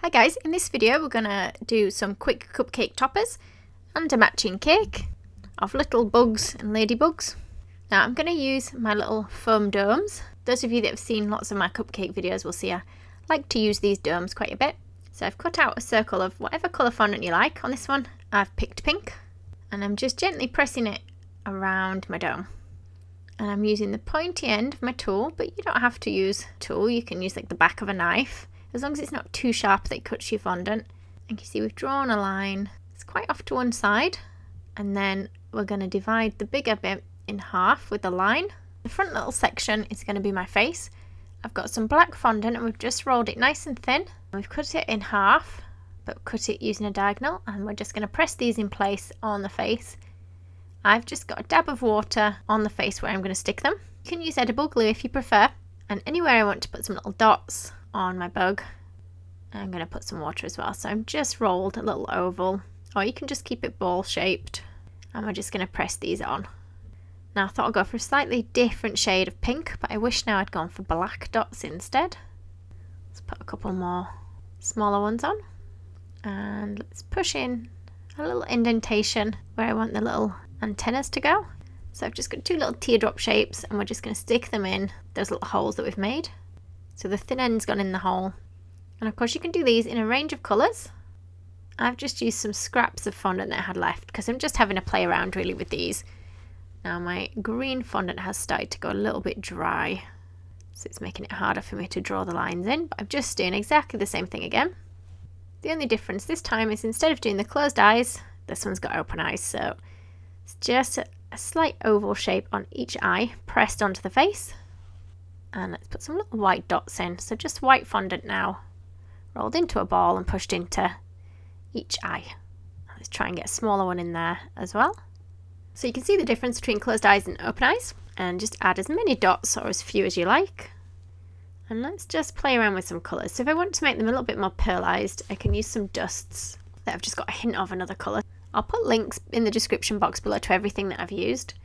Hi guys, in this video we're gonna do some quick cupcake toppers and a matching cake of little bugs and ladybugs. Now I'm gonna use my little foam domes. Those of you that have seen lots of my cupcake videos will see I like to use these domes quite a bit. So I've cut out a circle of whatever colour fondant you like. On this one I've picked pink and I'm just gently pressing it around my dome. And I'm using the pointy end of my tool, but you don't have to use a tool, you can use like the back of a knife. As long as it's not too sharp that it cuts your fondant. And you see we've drawn a line. It's quite off to one side. And then we're going to divide the bigger bit in half with the line. The front little section is going to be my face. I've got some black fondant and we've just rolled it nice and thin. We've cut it in half, but cut it using a diagonal. And we're just going to press these in place on the face. I've just got a dab of water on the face where I'm going to stick them. You can use edible glue if you prefer. And anywhere I want to put some little dots on my bug, I'm going to put some water as well. So I've just rolled a little oval, or you can just keep it ball shaped, and we're just going to press these on. Now I thought I'd go for a slightly different shade of pink, but I wish now I'd gone for black dots instead. Let's put a couple more smaller ones on, and let's push in a little indentation where I want the little antennas to go. So I've just got two little teardrop shapes and we're just going to stick them in those little holes that we've made. So the thin end's gone in the hole. And of course you can do these in a range of colours. I've just used some scraps of fondant that I had left because I'm just having a play around really with these. Now my green fondant has started to go a little bit dry, so it's making it harder for me to draw the lines in, but I'm just doing exactly the same thing again. The only difference this time is instead of doing the closed eyes, this one's got open eyes, so it's just a slight oval shape on each eye pressed onto the face. And let's put some little white dots in. So just white fondant now, rolled into a ball and pushed into each eye. Let's try and get a smaller one in there as well. So you can see the difference between closed eyes and open eyes. And just add as many dots or as few as you like. And let's just play around with some colours. So if I want to make them a little bit more pearlised, I can use some dusts that I've just got a hint of another colour. I'll put links in the description box below to everything that I've used.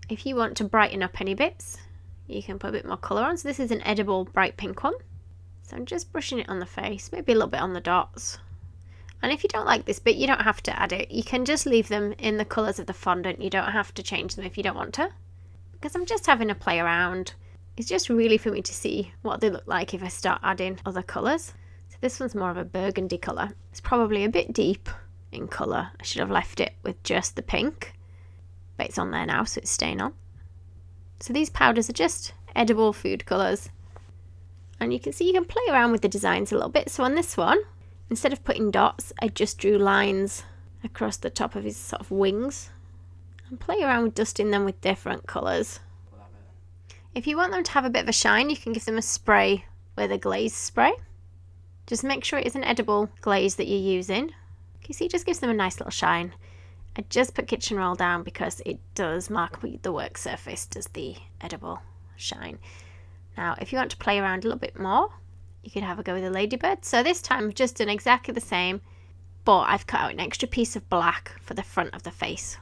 If you want to brighten up any bits, you can put a bit more colour on. So this is an edible bright pink one. So I'm just brushing it on the face, maybe a little bit on the dots. And if you don't like this bit, you don't have to add it. You can just leave them in the colours of the fondant. You don't have to change them if you don't want to. Because I'm just having a play around. It's just really for me to see what they look like if I start adding other colours. So this one's more of a burgundy colour. It's probably a bit deep in colour. I should have left it with just the pink. But it's on there now, so it's staying on. So these powders are just edible food colours. And you can see you can play around with the designs a little bit. So on this one, instead of putting dots, I just drew lines across the top of his sort of wings. And play around with dusting them with different colours. If you want them to have a bit of a shine, you can give them a spray with a glaze spray. Just make sure it is an edible glaze that you're using. You see, it just gives them a nice little shine. I just put kitchen roll down because it does mark the work surface, does the edible shine. Now, if you want to play around a little bit more, you could have a go with a ladybird. So this time I've just done exactly the same, but I've cut out an extra piece of black for the front of the face.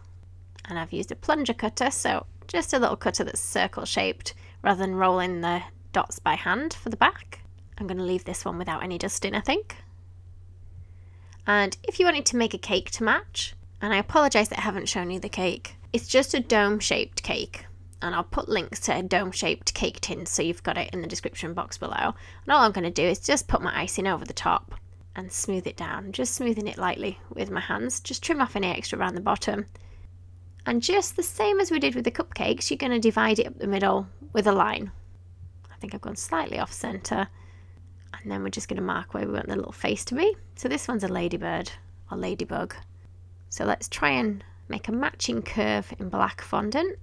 And I've used a plunger cutter, so just a little cutter that's circle shaped rather than rolling the dots by hand for the back. I'm going to leave this one without any dusting, I think. And if you wanted to make a cake to match, and I apologise that I haven't shown you the cake. It's just a dome-shaped cake. And I'll put links to a dome-shaped cake tin so you've got it in the description box below. And all I'm going to do is just put my icing over the top and smooth it down. Just smoothing it lightly with my hands. Just trim off any extra around the bottom. And just the same as we did with the cupcakes, you're going to divide it up the middle with a line. I think I've gone slightly off centre. And then we're just going to mark where we want the little face to be. So this one's a ladybird or ladybug. So let's try and make a matching curve in black fondant.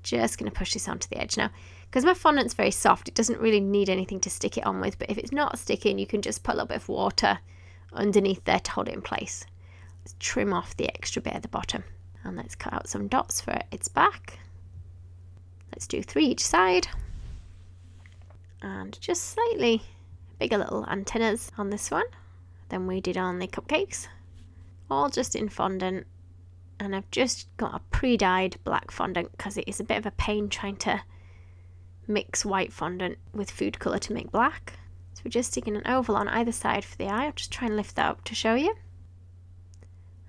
Just going to push this onto the edge now. Because my fondant's very soft, it doesn't really need anything to stick it on with. But if it's not sticking, you can just put a little bit of water underneath there to hold it in place. Let's trim off the extra bit at the bottom. And let's cut out some dots for its back. Let's do 3 each side. And just slightly bigger little antennas on this one than we did on the cupcakes. All just in fondant, and I've just got a pre-dyed black fondant because it is a bit of a pain trying to mix white fondant with food colour to make black. So we're just sticking an oval on either side for the eye. I'll just try and lift that up to show you.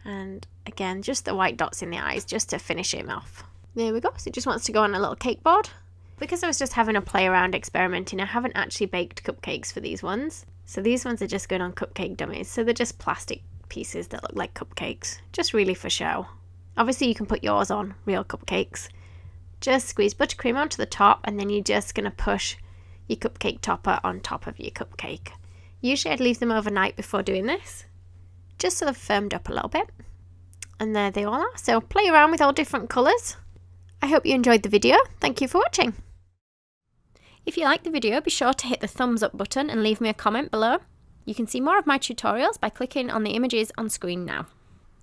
And again, just the white dots in the eyes just to finish him off. There we go. So it just wants to go on a little cake board. Because I was just having a play around experimenting, I haven't actually baked cupcakes for these ones. So these ones are just going on cupcake dummies. So they're just plastic pieces that look like cupcakes, just really for show. Obviously you can put yours on real cupcakes. Just squeeze buttercream onto the top, and then you're just going to push your cupcake topper on top of your cupcake. Usually I'd leave them overnight before doing this, just so they've firmed up a little bit. And there they all are. So play around with all different colours. I hope you enjoyed the video. Thank you for watching. If you liked the video, be sure to hit the thumbs up button and leave me a comment below. You can see more of my tutorials by clicking on the images on screen now.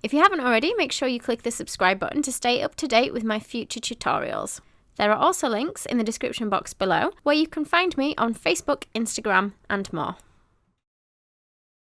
If you haven't already, make sure you click the subscribe button to stay up to date with my future tutorials. There are also links in the description box below where you can find me on Facebook, Instagram and more.